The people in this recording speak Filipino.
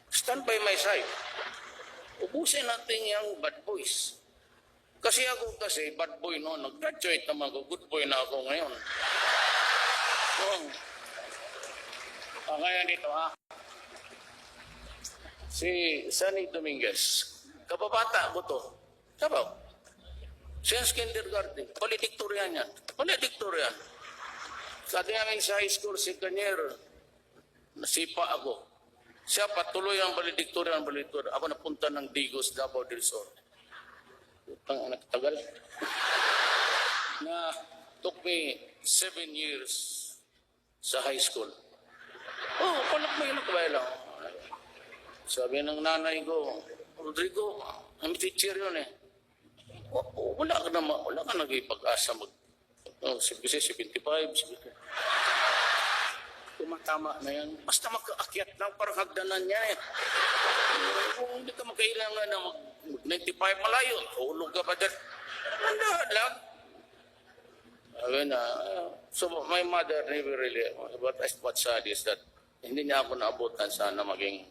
stand by my side. Ubusin natin yung bad boys. Kasi bad boy noon. Nag-graduate naman ako. Good boy na ako ngayon. Ngayon dito ha. Si Sunny Dominguez. Kababata ko to. Sabaw. Since kindergarten. Valedictorian yan. Valedictorian. Sa namin sa high school, second year, nasipa ako. Siya patuloy ang valedictorian. Ako napunta ng Digos, Davao del Sur. Utang anak tagal. Na took me 7 years sa high school. Panak mo yun lang. Sabi ng nanay ko, Rodrigo, ang teacher yun eh. Wala ka nag-ipag-asa kasi 75, 70. Tumatama na yan. Basta makaakyat lang, parang hagdanan niya eh. Kung hindi ka magkailangan na mag-95 malayo, hulog ka pa dyan. Wala lang. So my mother never really, what's sad is that hindi niya ako naabutan sana maging